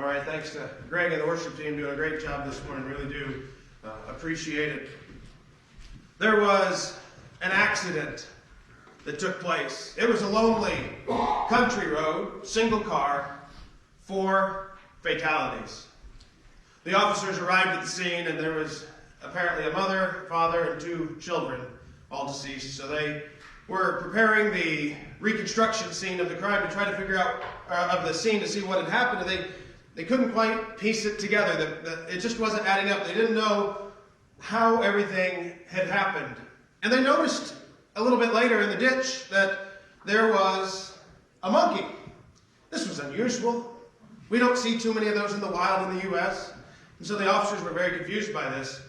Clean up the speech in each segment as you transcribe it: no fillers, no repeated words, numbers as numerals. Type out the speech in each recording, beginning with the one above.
All right, thanks to Greg and the worship team doing a great job this morning. Really do appreciate it. There was an accident that took place. It was a lonely country road, single car, 4 fatalities. The officers arrived at the scene and there was apparently a mother, father, and 2 children, all deceased. So they were preparing the reconstruction scene of the crime to try to figure out, of the scene to see what had happened. And they couldn't quite piece it together. It just wasn't adding up. They didn't know how everything had happened. And they noticed a little bit later in the ditch that there was a monkey. This was unusual. We don't see too many of those in the wild in the U.S. And so the officers were very confused by this.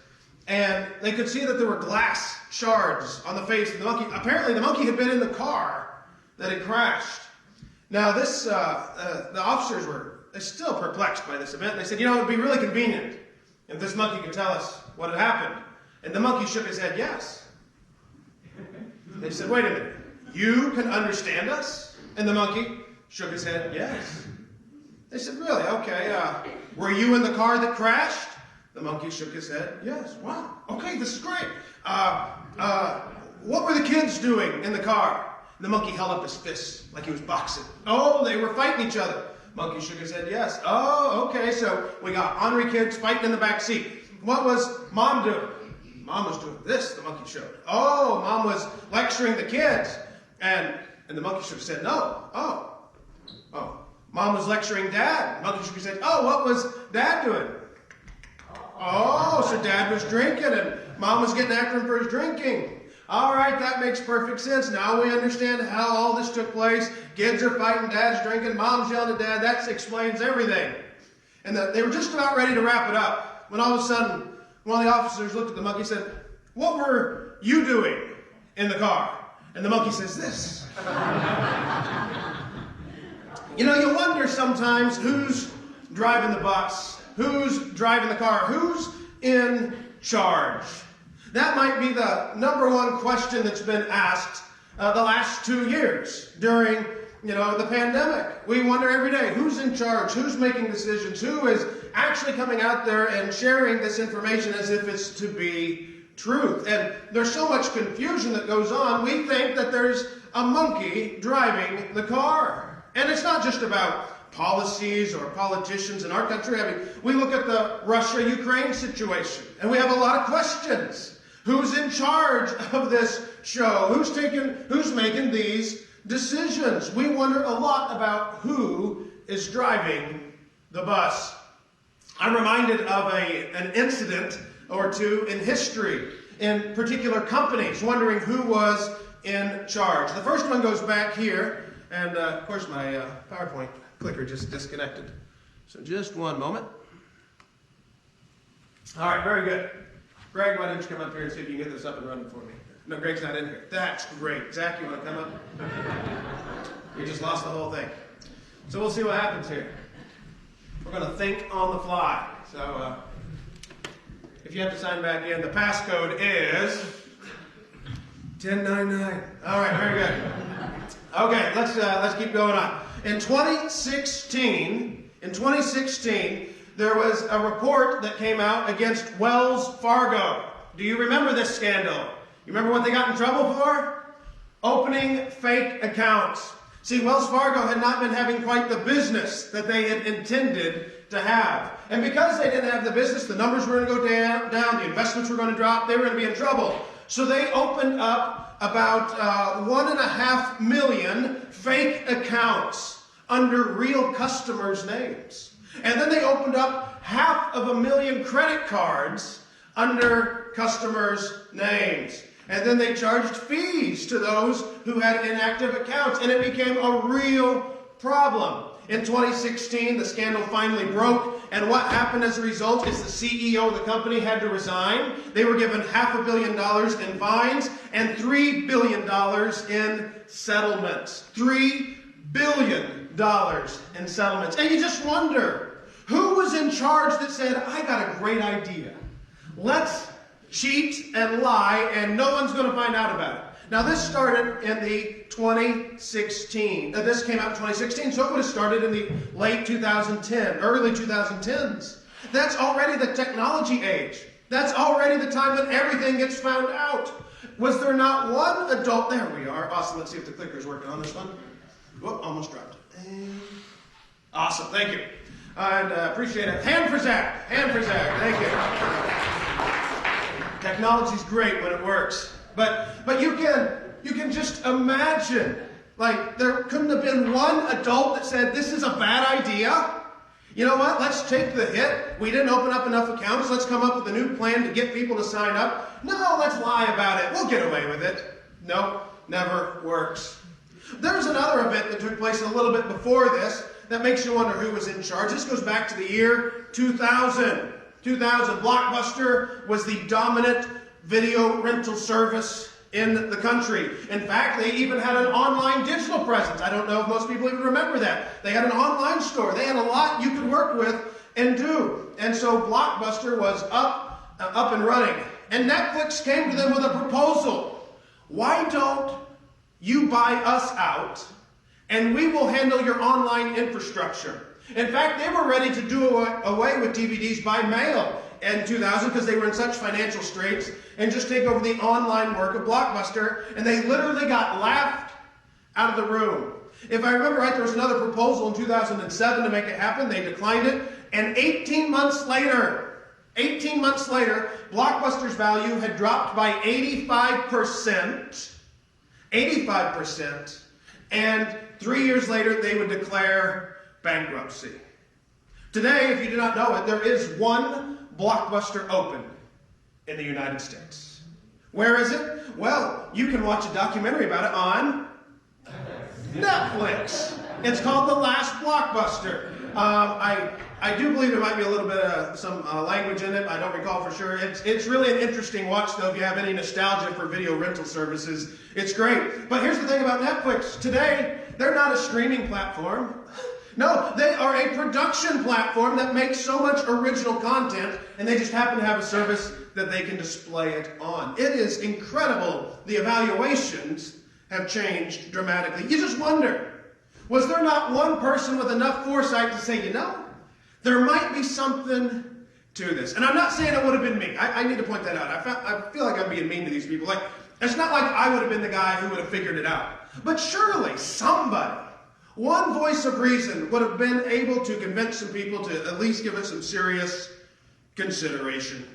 And they could see that there were glass shards on the face of the monkey. Apparently the monkey had been in the car that had crashed. Now the officers were still perplexed by this event. They said, it would be really convenient if this monkey could tell us what had happened. And the monkey shook his head, yes. They said, wait a minute, you can understand us? And the monkey shook his head, yes. They said, really? Okay, were you in the car that crashed? The monkey shook his head, yes. Wow, okay, this is great. What were the kids doing in the car? And the monkey held up his fists like he was boxing. Oh, they were fighting each other. Monkey shook his head, yes. Oh, okay, so we got ornery kids fighting in the back seat. What was mom doing? Mom was doing this, the monkey showed. Oh, mom was lecturing the kids. And the monkey shook his head, no. Oh. Mom was lecturing dad. Monkey shook his head, oh, what was dad doing? Oh, so dad was drinking and mom was getting after him for his drinking. All right, that makes perfect sense. Now we understand how all this took place. Kids are fighting, dad's drinking, mom's yelling at dad. That explains everything. And they were just about ready to wrap it up when all of a sudden one of the officers looked at the monkey and said, what were you doing in the car? And the monkey says this. You wonder sometimes who's driving the bus, who's driving the car, who's in charge. That might be the number one question that's been asked the last 2 years during, the pandemic. We wonder every day, who's in charge, who's making decisions, who is actually coming out there and sharing this information as if it's to be truth. And there's so much confusion that goes on, we think that there's a monkey driving the car. And it's not just about policies or politicians in our country. We look at the Russia-Ukraine situation, and we have a lot of questions. Who's in charge of this show? Who's making these decisions? We wonder a lot about who is driving the bus. I'm reminded of an incident or two in history, in particular companies, wondering who was in charge. The first one goes back here, and of course my PowerPoint clicker just disconnected. So just one moment. All right, very good. Greg, why don't you come up here and see if you can get this up and running for me? No, Greg's not in here. That's great. Zach, you want to come up? We just lost the whole thing. So we'll see what happens here. We're going to think on the fly. So if you have to sign back in, the passcode is 1099. All right, very good. Okay, let's keep going on. In 2016, there was a report that came out against Wells Fargo. Do you remember this scandal? You remember what they got in trouble for? Opening fake accounts. See, Wells Fargo had not been having quite the business that they had intended to have. And because they didn't have the business, the numbers were going to go down, the investments were going to drop, they were going to be in trouble. So they opened up about 1.5 million fake accounts under real customers' names. And then they opened up 500,000 credit cards under customers' names. And then they charged fees to those who had inactive accounts. And it became a real problem. In 2016, the scandal finally broke. And what happened as a result is the CEO of the company had to resign. They were given $500 million in fines and $3 billion in settlements. $3 billion in settlements. And you just wonder, who was in charge that said, I got a great idea. Let's cheat and lie, and no one's going to find out about it. Now, this started in the 2016. This came out in 2016, so it would have started in the late 2010, early 2010s. That's already the technology age. That's already the time that everything gets found out. Was there not one adult? There we are. Awesome. Let's see if the clicker's working on this one. Whoop, almost dropped it. And awesome. Thank you. And appreciate it. Hand for Zach. Hand for Zach. Thank you. Technology's great when it works. But you can just imagine, like, there couldn't have been one adult that said, this is a bad idea. You know what? Let's take the hit. We didn't open up enough accounts. Let's come up with a new plan to get people to sign up. No, let's lie about it. We'll get away with it. No, never works. There's another event that took place a little bit before this that makes you wonder who was in charge. This goes back to the year 2000. 2000. Blockbuster was the dominant video rental service in the country. In fact, they even had an online digital presence. I don't know if most people even remember that. They had an online store. They had a lot you could work with and do. And so Blockbuster was up and running. And Netflix came to them with a proposal. Why don't you buy us out and we will handle your online infrastructure? In fact, they were ready to do away with DVDs by mail in 2000 because they were in such financial straits and just take over the online work of Blockbuster, and they literally got laughed out of the room. If I remember right, there was another proposal in 2007 to make it happen. They declined it, and 18 months later, Blockbuster's value had dropped by 85%, and 3 years later, they would declare bankruptcy. Today, if you do not know it, there is one Blockbuster open in the United States. Where is it? Well, you can watch a documentary about it on Netflix. It's called The Last Blockbuster. I do believe there might be a little bit of some language in it. I don't recall for sure. It's really an interesting watch, though, if you have any nostalgia for video rental services. It's great. But here's the thing about Netflix. Today, they're not a streaming platform. No, they are a production platform that makes so much original content, and they just happen to have a service that they can display it on. It is incredible. The evaluations have changed dramatically. You just wonder, was there not one person with enough foresight to say, you know, there might be something to this? And I'm not saying it would have been me. I need to point that out. I feel like I'm being mean to these people. Like, it's not like I would have been the guy who would have figured it out. But surely somebody, one voice of reason, would have been able to convince some people to at least give it some serious consideration.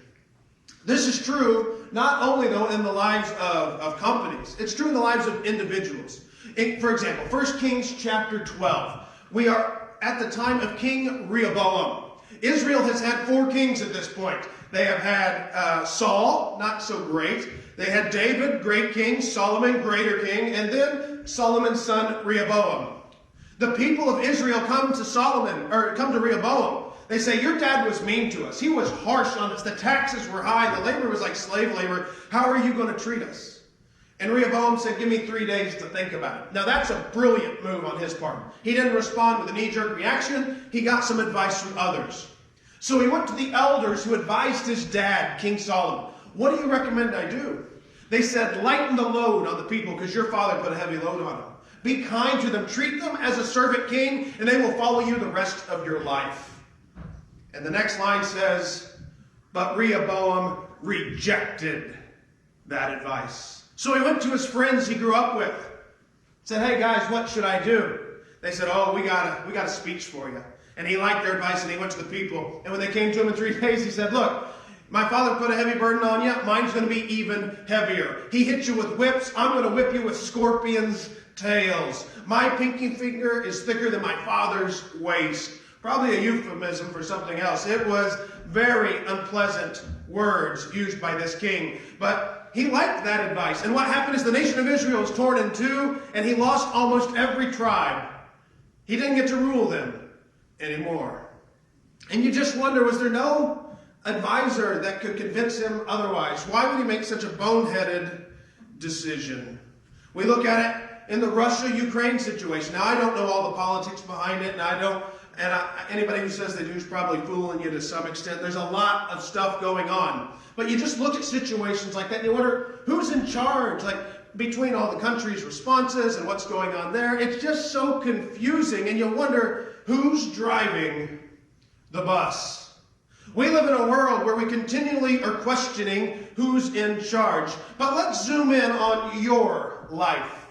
This is true not only, though, in the lives of companies. It's true in the lives of individuals. For example, 1 Kings chapter 12. We are at the time of King Rehoboam. Israel has had 4 kings at this point. They have had Saul, not so great. They had David, great king. Solomon, greater king. And then Solomon's son, Rehoboam. The people of Israel come to Rehoboam. They say, your dad was mean to us. He was harsh on us. The taxes were high. The labor was like slave labor. How are you going to treat us? And Rehoboam said, give me 3 days to think about it. Now that's a brilliant move on his part. He didn't respond with a knee-jerk reaction. He got some advice from others. So he went to the elders who advised his dad, King Solomon. What do you recommend I do? They said, lighten the load on the people because your father put a heavy load on them. Be kind to them. Treat them as a servant king, and they will follow you the rest of your life. And the next line says, but Rehoboam rejected that advice. So he went to his friends he grew up with. Said, hey guys, what should I do? They said, oh, we got a speech for you. And he liked their advice, and he went to the people. And when they came to him in 3 days, he said, look, my father put a heavy burden on you. Mine's going to be even heavier. He hit you with whips. I'm going to whip you with scorpions' tails. My pinky finger is thicker than my father's waist. Probably a euphemism for something else. It was very unpleasant words used by this king. But he liked that advice. And what happened is the nation of Israel was torn in two, and he lost almost every tribe. He didn't get to rule them anymore. And you just wonder, was there no advisor that could convince him otherwise? Why would he make such a boneheaded decision? We look at it in the Russia-Ukraine situation. Now, I don't know all the politics behind it, and I don't And anybody who says they do is probably fooling you to some extent. There's a lot of stuff going on. But you just look at situations like that and you wonder, who's in charge? Like, between all the country's responses and what's going on there, it's just so confusing. And you wonder, who's driving the bus? We live in a world where we continually are questioning who's in charge. But let's zoom in on your life.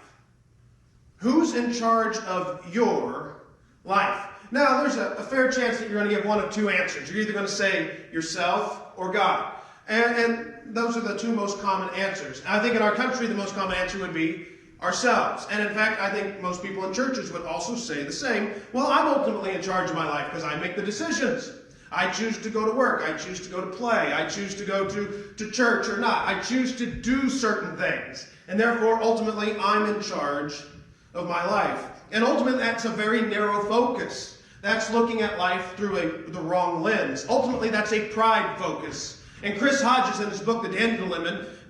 Who's in charge of your life? Now, there's a fair chance that you're going to give one of two answers. You're either going to say yourself or God. And those are the two most common answers. I think in our country, the most common answer would be ourselves. And in fact, I think most people in churches would also say the same. Well, I'm ultimately in charge of my life because I make the decisions. I choose to go to work. I choose to go to play. I choose to go to church or not. I choose to do certain things. And therefore, ultimately, I'm in charge of my life. And ultimately, that's a very narrow focus. That's looking at life through the wrong lens. Ultimately, that's a pride focus. And Chris Hodges, in his book, The Daniel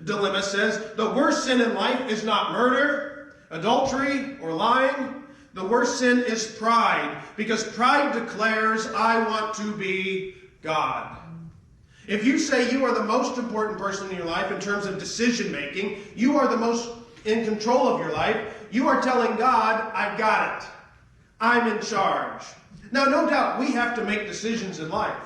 Dilemma, says, the worst sin in life is not murder, adultery, or lying. The worst sin is pride, because pride declares, I want to be God. If you say you are the most important person in your life in terms of decision making, you are the most in control of your life, you are telling God, I've got it. I'm in charge. Now, no doubt, we have to make decisions in life.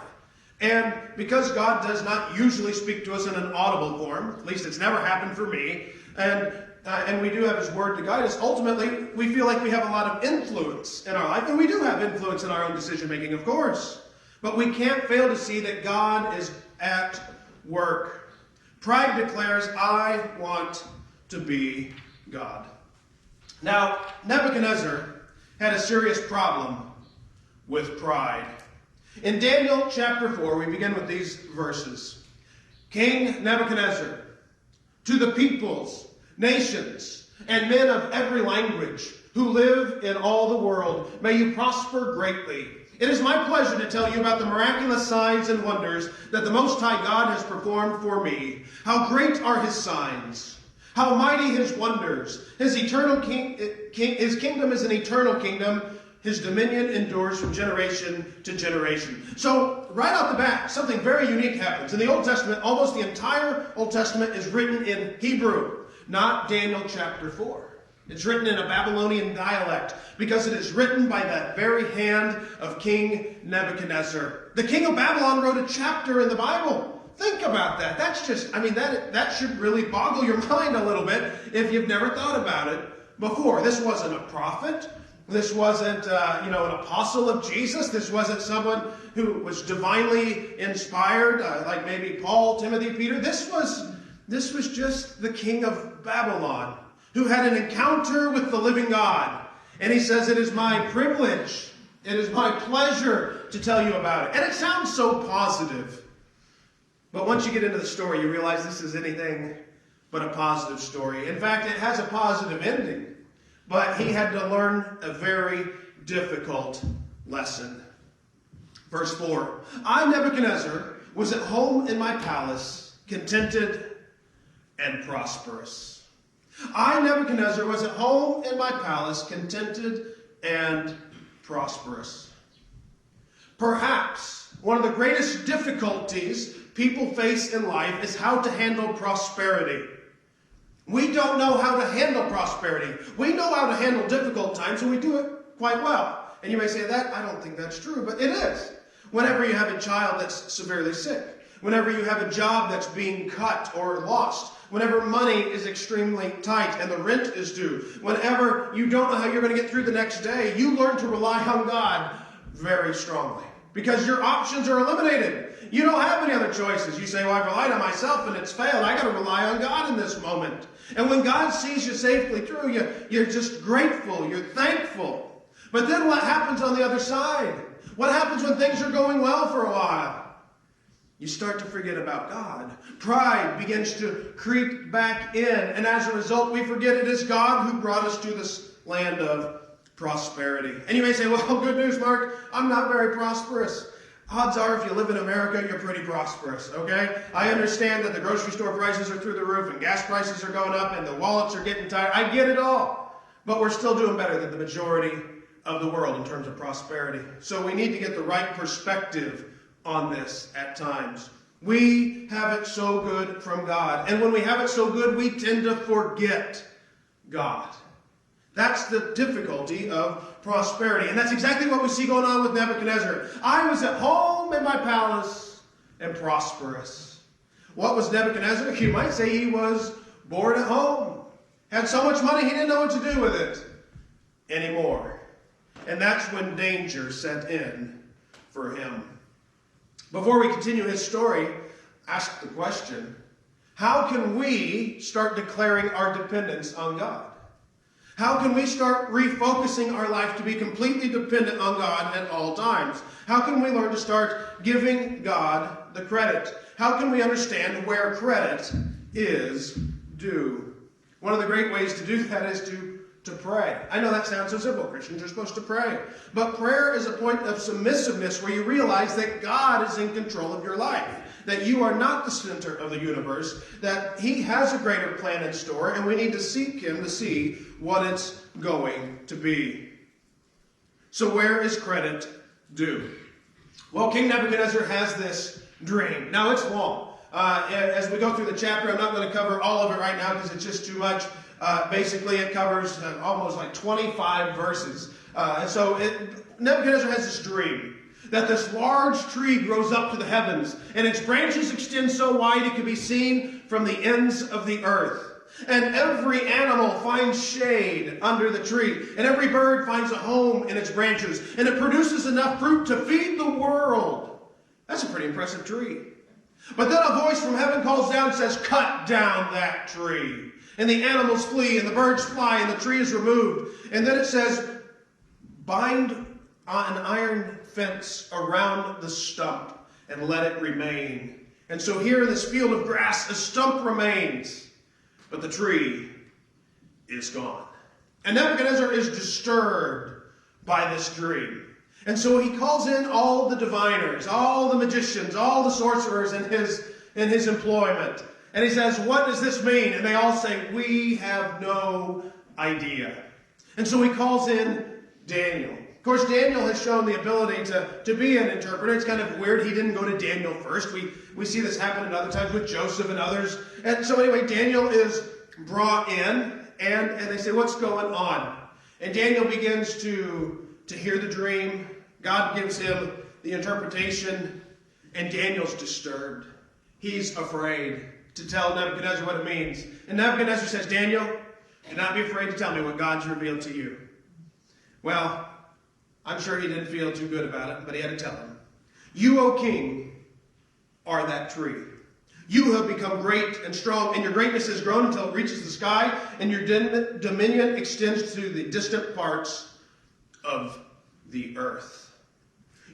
And because God does not usually speak to us in an audible form, at least it's never happened for me, and we do have His Word to guide us, ultimately, we feel like we have a lot of influence in our life, and we do have influence in our own decision-making, of course. But we can't fail to see that God is at work. Pride declares, I want to be God. Now, Nebuchadnezzar had a serious problem with pride. In Daniel chapter 4, we begin with these verses. King Nebuchadnezzar, to the peoples, nations, and men of every language who live in all the world, may you prosper greatly. It is my pleasure to tell you about the miraculous signs and wonders that the Most High God has performed for me. How great are His signs! How mighty His wonders! His kingdom is an eternal kingdom. His dominion endures from generation to generation. So, right off the bat, something very unique happens. In the Old Testament, almost the entire Old Testament is written in Hebrew, not Daniel chapter 4. It's written in a Babylonian dialect because it is written by that very hand of King Nebuchadnezzar. The king of Babylon wrote a chapter in the Bible. Think about that. That's just, that should really boggle your mind a little bit if you've never thought about it before. This wasn't a prophet. This wasn't, an apostle of Jesus. This wasn't someone who was divinely inspired, like maybe Paul, Timothy, Peter. This was just the king of Babylon who had an encounter with the living God. And he says, it is my privilege, it is my pleasure to tell you about it. And it sounds so positive. But once you get into the story, you realize this is anything but a positive story. In fact, it has a positive ending. But he had to learn a very difficult lesson. Verse 4, I, Nebuchadnezzar, was at home in my palace, contented and prosperous. I, Nebuchadnezzar, was at home in my palace, contented and prosperous. Perhaps one of the greatest difficulties people face in life is how to handle prosperity. We don't know how to handle prosperity. We know how to handle difficult times, and we do it quite well. And you may say, I don't think that's true, but it is. Whenever you have a child that's severely sick, whenever you have a job that's being cut or lost, whenever money is extremely tight and the rent is due, whenever you don't know how you're going to get through the next day, you learn to rely on God very strongly because your options are eliminated. You don't have any other choices. You say, well, I've relied on myself and it's failed. I got to rely on God in this moment. And when God sees you safely through, you're just grateful. You're thankful. But then what happens on the other side? What happens when things are going well for a while? You start to forget about God. Pride begins to creep back in. And as a result, we forget it is God who brought us to this land of prosperity. And you may say, well, good news, Mark. I'm not very prosperous. Odds are, if you live in America, you're pretty prosperous, okay? I understand that the grocery store prices are through the roof and gas prices are going up and the wallets are getting tight. I get it all. But we're still doing better than the majority of the world in terms of prosperity. So we need to get the right perspective on this at times. We have it so good from God. And when we have it so good, we tend to forget God. That's the difficulty of prosperity. And that's exactly what we see going on with Nebuchadnezzar. I was at home in my palace and prosperous. What was Nebuchadnezzar? You might say he was bored at home. Had so much money he didn't know what to do with it anymore. And that's when danger set in for him. Before we continue his story, ask the question, how can we start declaring our dependence on God? How can we start refocusing our life to be completely dependent on God at all times? How can we learn to start giving God the credit? How can we understand where credit is due? One of the great ways to do that is to pray. I know that sounds so simple. Christians are supposed to pray. But prayer is a point of submissiveness where you realize that God is in control of your life. That you are not the center of the universe. That He has a greater plan in store. And we need to seek Him to see what it's going to be. So where is credit due? Well, King Nebuchadnezzar has this dream. Now it's long. As we go through the chapter, I'm not going to cover all of it right now because it's just too much. Basically, it covers almost like 25 verses. Nebuchadnezzar has this dream that this large tree grows up to the heavens, and its branches extend so wide it can be seen from the ends of the earth. And every animal finds shade under the tree, and every bird finds a home in its branches, and it produces enough fruit to feed the world. That's a pretty impressive tree. But then a voice from heaven calls down and says, "Cut down that tree." And the animals flee, and the birds fly, and the tree is removed. And then it says, "Bind an iron fence around the stump and let it remain." And so here in this field of grass, a stump remains, but the tree is gone. And Nebuchadnezzar is disturbed by this dream. And so he calls in all the diviners, all the magicians, all the sorcerers in his employment. And he says, "What does this mean?" And they all say, "We have no idea." And so he calls in Daniel. Of course, Daniel has shown the ability to be an interpreter. It's kind of weird he didn't go to Daniel first. We see this happen at other times with Joseph and others. And so anyway, Daniel is brought in, and they say, "What's going on?" And Daniel begins to hear the dream. God gives him the interpretation, and Daniel's disturbed. He's afraid to tell Nebuchadnezzar what it means. And Nebuchadnezzar says, "Daniel, do not be afraid to tell me what God's revealed to you." Well, I'm sure he didn't feel too good about it, but he had to tell him. "You, O king, are that tree. You have become great and strong, and your greatness has grown until it reaches the sky, and your dominion extends to the distant parts of the earth.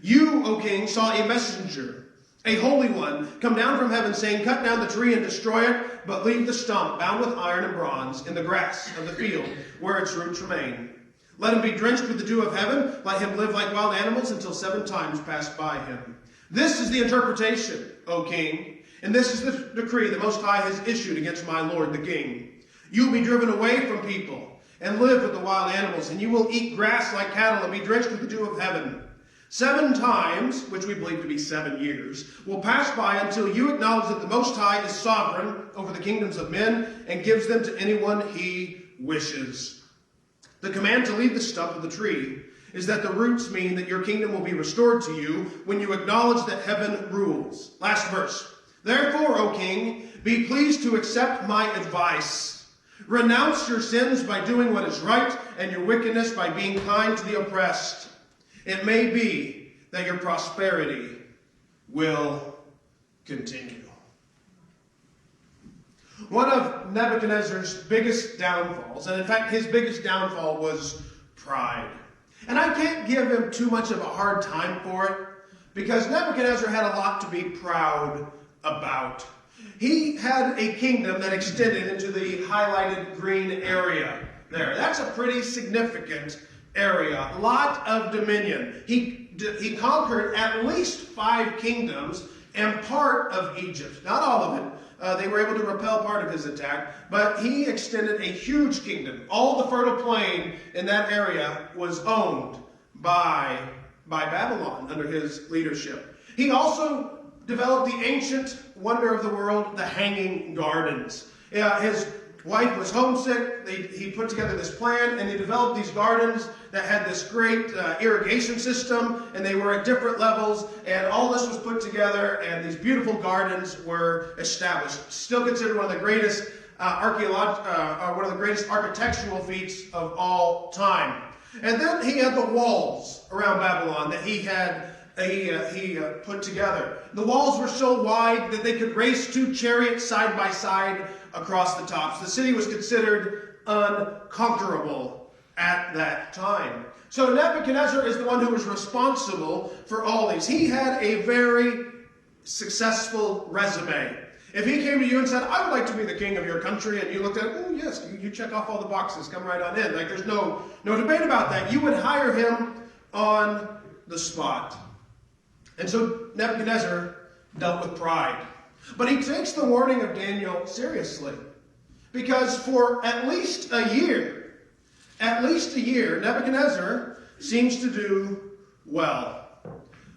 You, O king, saw a messenger, a holy one, come down from heaven, saying, 'Cut down the tree and destroy it, but leave the stump bound with iron and bronze in the grass of the field where its roots remain. Let him be drenched with the dew of heaven. Let him live like wild animals until 7 times pass by him.' This is the interpretation, O king, and this is the decree the Most High has issued against my lord the king. You will be driven away from people and live with the wild animals, and you will eat grass like cattle and be drenched with the dew of heaven. 7 times, which we believe to be 7 years, will pass by until you acknowledge that the Most High is sovereign over the kingdoms of men and gives them to anyone he wishes. The command to leave the stump of the tree is that the roots mean that your kingdom will be restored to you when you acknowledge that heaven rules." Last verse. "Therefore, O king, be pleased to accept my advice. Renounce your sins by doing what is right, and your wickedness by being kind to the oppressed. It may be that your prosperity will continue." One of Nebuchadnezzar's biggest downfalls, and in fact his biggest downfall, was pride. And I can't give him too much of a hard time for it, because Nebuchadnezzar had a lot to be proud about. He had a kingdom that extended into the highlighted green area there. That's a pretty significant area. A lot of dominion. He conquered at least 5 kingdoms and part of Egypt. Not all of it. They were able to repel part of his attack, but he extended a huge kingdom. All the fertile plain in that area was owned by Babylon under his leadership. He also developed the ancient wonder of the world, the Hanging Gardens. His wife was homesick. He put together this plan, and they developed these gardens that had this great irrigation system, and they were at different levels, and all this was put together, and these beautiful gardens were established. Still considered one of the greatest one of the greatest architectural feats of all time. And then he had the walls around Babylon that he put together. The walls were so wide that they could race two chariots side by side across the tops. The city was considered unconquerable at that time. So Nebuchadnezzar is the one who was responsible for all these. He had a very successful resume. If he came to you and said, I would like to be the king of your country, and you looked at it, oh yes, you check off all the boxes, come right on in. Like there's no debate about that. You would hire him on the spot. And so Nebuchadnezzar dealt with pride. But he takes the warning of Daniel seriously. Because for at least a year, Nebuchadnezzar seems to do well.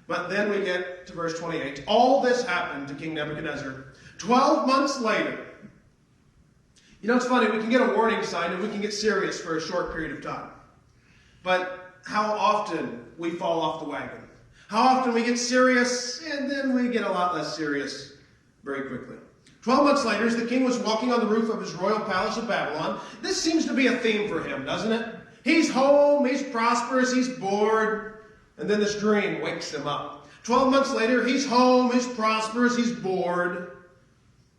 But then we get to verse 28. All this happened to King Nebuchadnezzar 12 months later. You know, it's funny, we can get a warning sign and we can get serious for a short period of time. But how often we fall off the wagon. How often we get serious and then we get a lot less serious very quickly. 12 months later, as the king was walking on the roof of his royal palace of Babylon, this seems to be a theme for him, doesn't it? He's home, he's prosperous, he's bored, and then this dream wakes him up. 12 months later, he's home, he's prosperous, he's bored,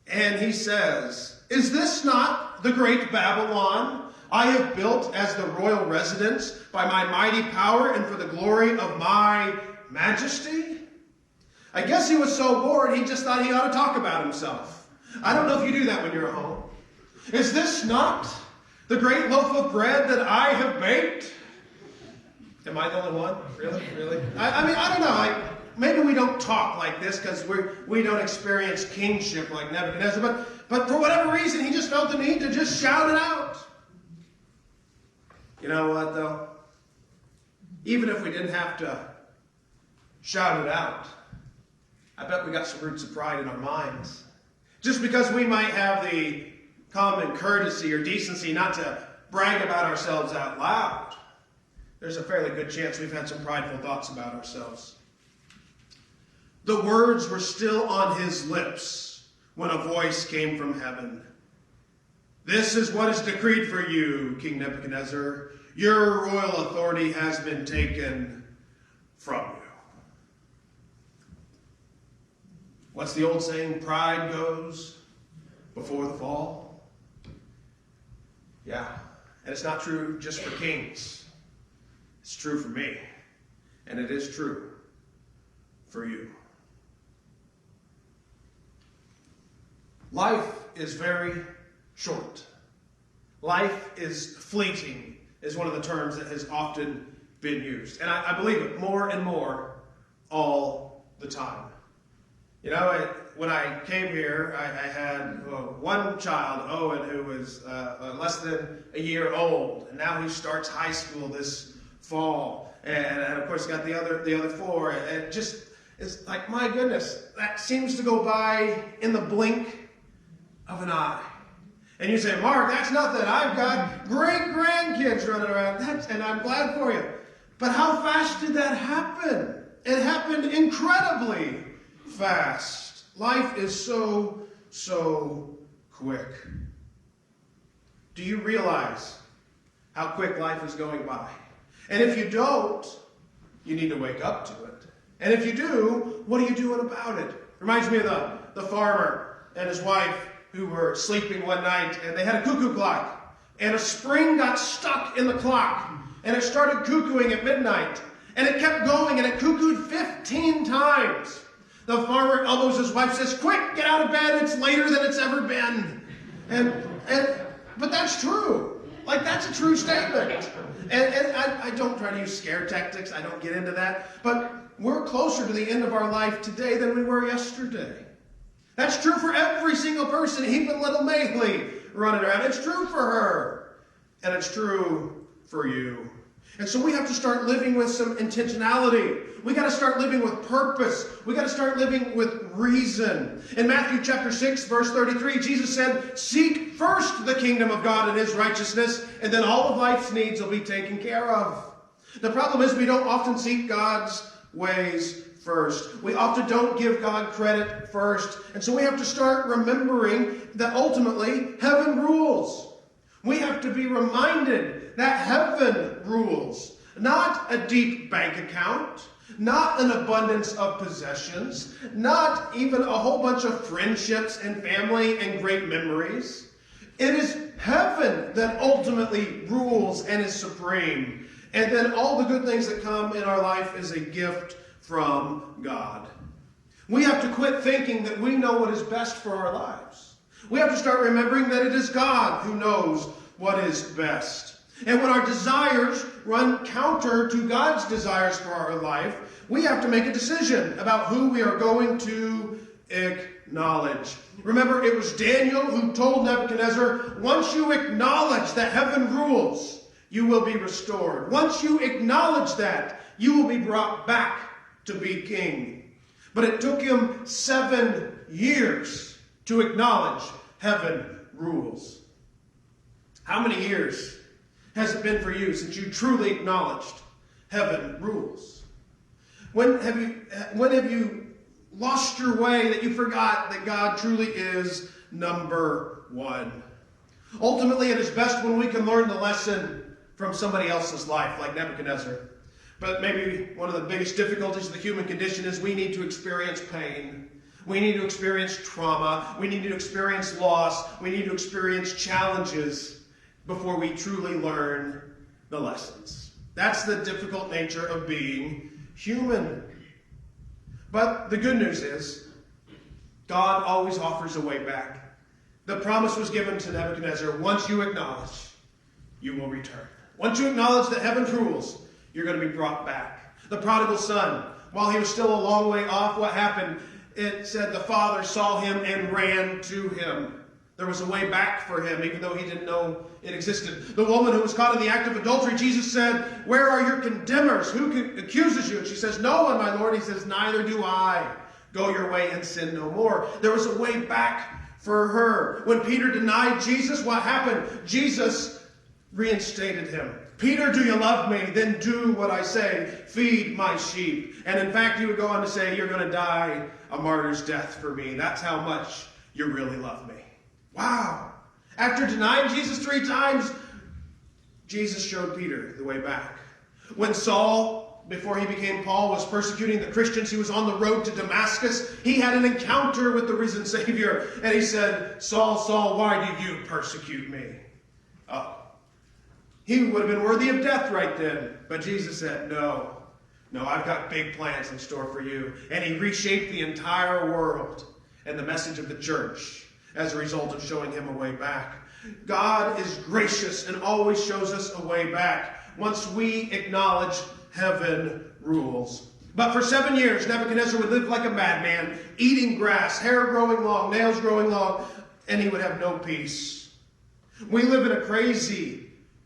and he says, is this not the great Babylon I have built as the royal residence by my mighty power and for the glory of my majesty? I guess he was so bored he just thought he ought to talk about himself. I don't know if you do that when you're at home. Is this not the great loaf of bread that I have baked? Am I the only one? Really? I mean, I don't know. Maybe we don't talk like this because we don't experience kingship like Nebuchadnezzar. But for whatever reason, he just felt the need to just shout it out. You know what, though? Even if we didn't have to shout it out, I bet we got some roots of pride in our minds. Just because we might have the common courtesy or decency not to brag about ourselves out loud, there's a fairly good chance we've had some prideful thoughts about ourselves. The words were still on his lips when a voice came from heaven. This is what is decreed for you, King Nebuchadnezzar. Your royal authority has been taken from you. What's the old saying? Pride goes before the fall. Yeah, and it's not true just for kings. It's true for me, and it is true for you. Life is very short. Life is fleeting, is one of the terms that has often been used. And I believe it more and more all the time. You know, when I came here, I had one child, Owen, who was less than a year old. And now he starts high school this fall. And of course, got the other four. And it just, it's like, my goodness, that seems to go by in the blink of an eye. And you say, Mark, that's nothing. I've got great-grandkids running around. And I'm glad for you. But how fast did that happen? It happened incredibly fast. Life is so quick. Do you realize how quick life is going by? And if you don't, you need to wake up to it. And if you do, what are you doing about it? Reminds me of the farmer and his wife who were sleeping one night, and they had a cuckoo clock. And a spring got stuck in the clock, and it started cuckooing at midnight. And it kept going, and it cuckooed 15 times. The farmer elbows his wife, says, quick, get out of bed, it's later than it's ever been. But that's true. Like, that's a true statement. And I don't try to use scare tactics, I don't get into that. But we're closer to the end of our life today than we were yesterday. That's true for every single person, even little Maylee running around. It's true for her. And it's true for you. And so we have to start living with some intentionality. We got to start living with purpose. We got to start living with reason. In Matthew chapter 6, verse 33, Jesus said, "Seek first the kingdom of God and his righteousness, and then all of life's needs will be taken care of." The problem is we don't often seek God's ways first. We often don't give God credit first. And so we have to start remembering that ultimately heaven rules. We have to be reminded that heaven rules. Not a deep bank account, not an abundance of possessions, not even a whole bunch of friendships and family and great memories. It is heaven that ultimately rules and is supreme. And then all the good things that come in our life is a gift from God. We have to quit thinking that we know what is best for our lives. We have to start remembering that it is God who knows what is best. And when our desires run counter to God's desires for our life, we have to make a decision about who we are going to acknowledge. Remember, it was Daniel who told Nebuchadnezzar, once you acknowledge that heaven rules, you will be restored. Once you acknowledge that, you will be brought back to be king. But it took him 7 years to acknowledge heaven rules. How many years has it been for you since you truly acknowledged heaven rules? When have you lost your way that you forgot that God truly is number one? Ultimately, it is best when we can learn the lesson from somebody else's life, like Nebuchadnezzar. But maybe one of the biggest difficulties of the human condition is we need to experience pain. We need to experience trauma. We need to experience loss. We need to experience challenges before we truly learn the lessons. That's the difficult nature of being human. But the good news is, God always offers a way back. The promise was given to Nebuchadnezzar, once you acknowledge, you will return. Once you acknowledge that heaven rules, you're going to be brought back. The prodigal son, while he was still a long way off, what happened? It said the father saw him and ran to him. There was a way back for him, even though he didn't know it existed. The woman who was caught in the act of adultery, Jesus said, "Where are your condemners? Who accuses you?" And she says, "No one, my Lord." He says, "Neither do I. Go your way and sin no more." There was a way back for her. When Peter denied Jesus, what happened? Jesus reinstated him. "Peter, do you love me? Then do what I say. Feed my sheep." And in fact, he would go on to say, "You're going to die a martyr's death for me. That's how much you really love me." Wow. After denying Jesus 3 times, Jesus showed Peter the way back. When Saul, before he became Paul, was persecuting the Christians, he was on the road to Damascus. He had an encounter with the risen Savior. And he said, "Saul, Saul, why do you persecute me?" Oh. He would have been worthy of death right then. But Jesus said, No, I've got big plans in store for you. And he reshaped the entire world and the message of the church as a result of showing him a way back. God is gracious and always shows us a way back once we acknowledge heaven rules. But for 7 years, Nebuchadnezzar would live like a madman, eating grass, hair growing long, nails growing long, and he would have no peace. We live in a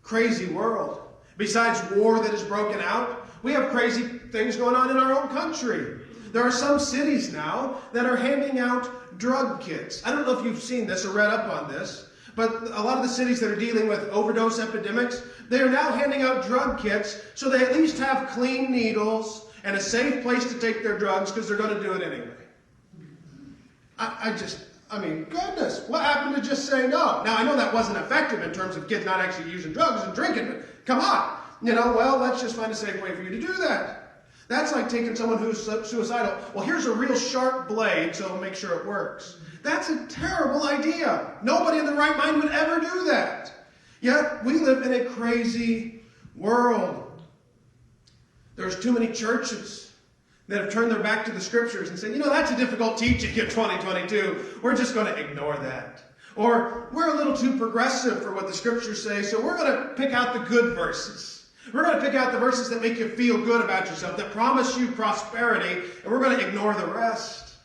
crazy world. Besides war that has broken out, we have crazy things going on in our own country. There are some cities now that are handing out drug kits. I don't know if you've seen this or read up on this, but a lot of the cities that are dealing with overdose epidemics, they are now handing out drug kits so they at least have clean needles and a safe place to take their drugs because they're going to do it anyway. I mean, goodness, what happened to just say no? Now, I know that wasn't effective in terms of kids not actually using drugs and drinking, but come on. Well, let's just find a safe way for you to do that. That's like taking someone who's suicidal. Well, here's a real sharp blade, so make sure it works. That's a terrible idea. Nobody in their right mind would ever do that. Yet, we live in a crazy world. There's too many churches that have turned their back to the scriptures and said, that's a difficult teaching in 2022. We're just going to ignore that. Or we're a little too progressive for what the scriptures say, so we're going to pick out the good verses. We're going to pick out the verses that make you feel good about yourself, that promise you prosperity, and we're going to ignore the rest.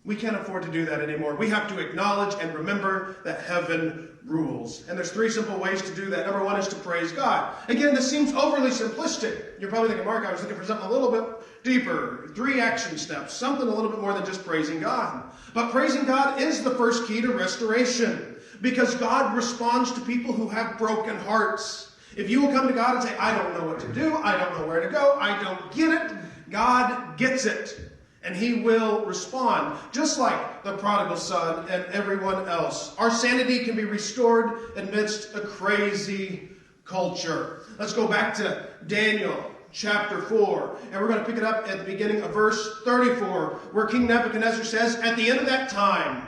We can't afford to do that anymore. We have to acknowledge and remember that heaven rules. And there's 3 simple ways to do that. Number 1 is to praise God. Again, this seems overly simplistic. You're probably thinking, Mark, I was looking for something a little bit deeper. 3 action steps, something a little bit more than just praising God. But praising God is the first key to restoration, because God responds to people who have broken hearts. If you will come to God and say, I don't know what to do, I don't know where to go, I don't get it, God gets it. And he will respond, just like the prodigal son and everyone else. Our sanity can be restored amidst a crazy culture. Let's go back to Daniel chapter 4. And we're going to pick it up at the beginning of verse 34, where King Nebuchadnezzar says, at the end of that time,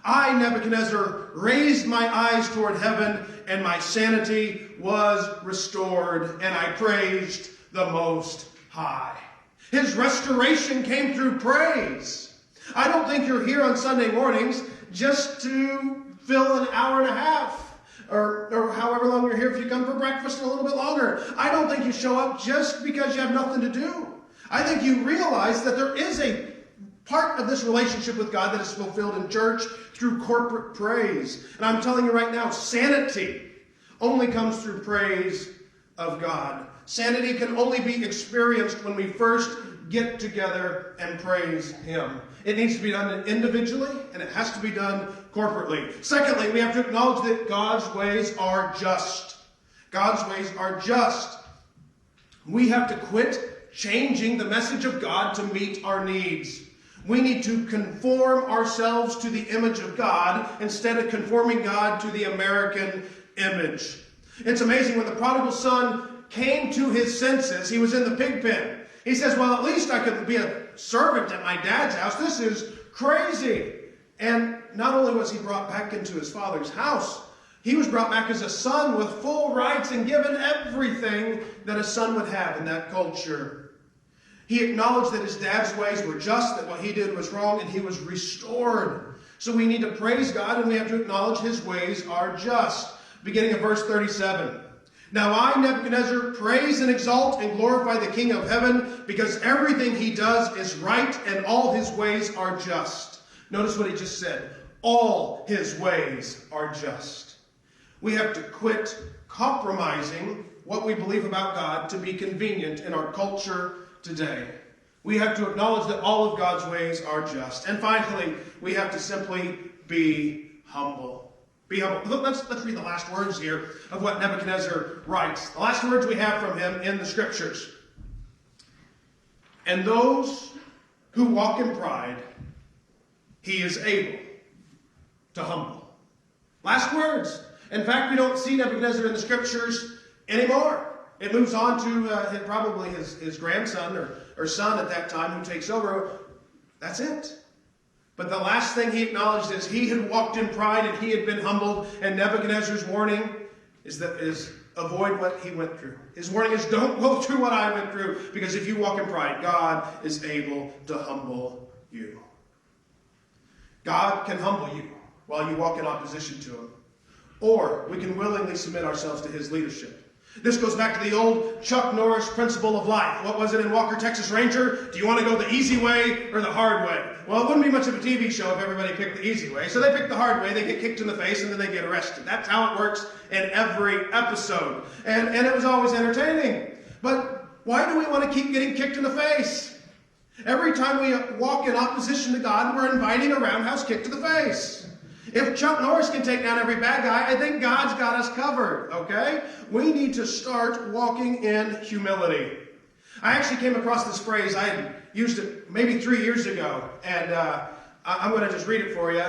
I, Nebuchadnezzar, raised my eyes toward heaven, and my sanity was restored, and I praised the Most High. His restoration came through praise. I don't think you're here on Sunday mornings just to fill an hour and a half, or however long you're here if you come for breakfast, a little bit longer. I don't think you show up just because you have nothing to do. I think you realize that there is a part of this relationship with God that is fulfilled in church through corporate praise. And I'm telling you right now, sanity only comes through praise of God. Sanity can only be experienced when we first get together and praise him. It needs to be done individually, and it has to be done corporately. Secondly, we have to acknowledge that God's ways are just. God's ways are just. We have to quit changing the message of God to meet our needs. We need to conform ourselves to the image of God instead of conforming God to the American image. It's amazing, when the prodigal son came to his senses, he was in the pig pen. He says, well, at least I could be a servant at my dad's house. This is crazy. And not only was he brought back into his father's house, he was brought back as a son with full rights and given everything that a son would have in that culture. He acknowledged that his dad's ways were just, that what he did was wrong, and he was restored. So we need to praise God, and we have to acknowledge his ways are just. Beginning of verse 37. Now I, Nebuchadnezzar, praise and exalt and glorify the King of heaven, because everything he does is right and all his ways are just. Notice what he just said. All his ways are just. We have to quit compromising what we believe about God to be convenient in our culture today. We have to acknowledge that all of God's ways are just. And finally, we have to simply be humble. Be humble. Let's read the last words here of what Nebuchadnezzar writes. The last words we have from him in the scriptures. And those who walk in pride, he is able to humble. Last words. In fact, we don't see Nebuchadnezzar in the scriptures anymore. It moves on to probably his grandson or son at that time who takes over. That's it. But the last thing he acknowledged is he had walked in pride and he had been humbled. And Nebuchadnezzar's warning is avoid what he went through. His warning is don't go through what I went through, because if you walk in pride, God is able to humble you. God can humble you while you walk in opposition to him. Or we can willingly submit ourselves to his leadership. This goes back to the old Chuck Norris principle of life. What was it in Walker, Texas Ranger? Do you want to go the easy way or the hard way? Well, it wouldn't be much of a TV show if everybody picked the easy way. So they pick the hard way, they get kicked in the face, and then they get arrested. That's how it works in every episode. And it was always entertaining. But why do we want to keep getting kicked in the face? Every time we walk in opposition to God, we're inviting a roundhouse kick to the face. If Chuck Norris can take down every bad guy, I think God's got us covered, okay? We need to start walking in humility. I actually came across this phrase. I had used it maybe 3 years ago, and I'm going to just read it for you.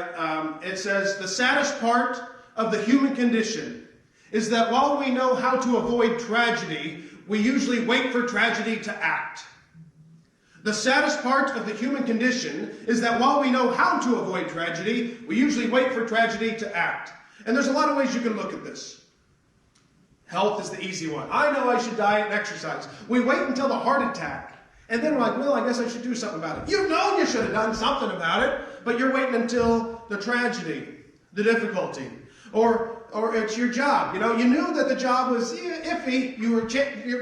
It says, the saddest part of the human condition is that while we know how to avoid tragedy, we usually wait for tragedy to act. The saddest part of the human condition is that while we know how to avoid tragedy, we usually wait for tragedy to act. And there's a lot of ways you can look at this. Health is the easy one. I know I should diet and exercise. We wait until the heart attack. And then we're like, well, I guess I should do something about it. You know you should have done something about it, but you're waiting until the tragedy, the difficulty. Or or it's your job. You knew that the job was iffy. You're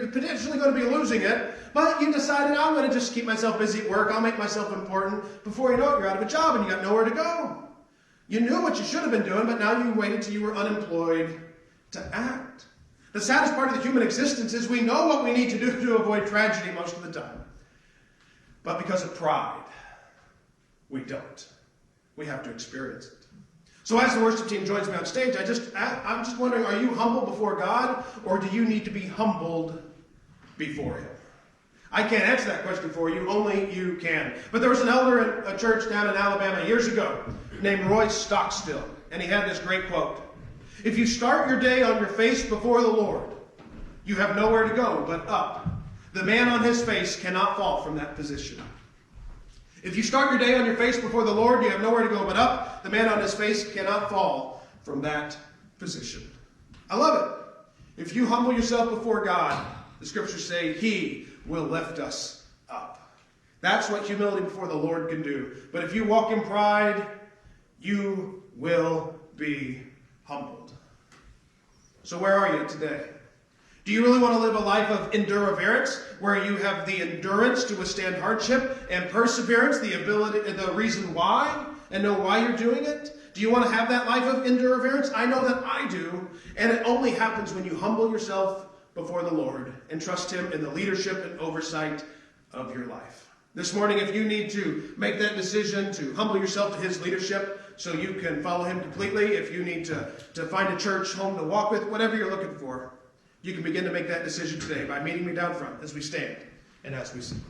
potentially going to be losing it, but you decided, I'm going to just keep myself busy at work. I'll make myself important. Before you know it, you're out of a job and you got nowhere to go. You knew what you should have been doing, but now you waited till you were unemployed to act. The saddest part of the human existence is we know what we need to do to avoid tragedy most of the time. But because of pride, we don't. We have to experience it. So as the worship team joins me on stage, I'm just wondering, are you humble before God, or do you need to be humbled before Him? I can't answer that question for you. Only you can. But there was an elder at a church down in Alabama years ago named Roy Stockstill, and he had this great quote. If you start your day on your face before the Lord, you have nowhere to go but up. The man on his face cannot fall from that position. If you start your day on your face before the Lord, you have nowhere to go but up. The man on his face cannot fall from that position. I love it. If you humble yourself before God, the scriptures say He will lift us up. That's what humility before the Lord can do. But if you walk in pride, you will be humbled. So where are you today? Do you really want to live a life of endurance, where you have the endurance to withstand hardship and perseverance, the reason why, and know why you're doing it? Do you want to have that life of endurance? I know that I do, and it only happens when you humble yourself before the Lord and trust Him in the leadership and oversight of your life. This morning, if you need to make that decision to humble yourself to His leadership so you can follow Him completely, if you need to find a church home to walk with, whatever you're looking for, you can begin to make that decision today by meeting me down front as we stand and as we sing.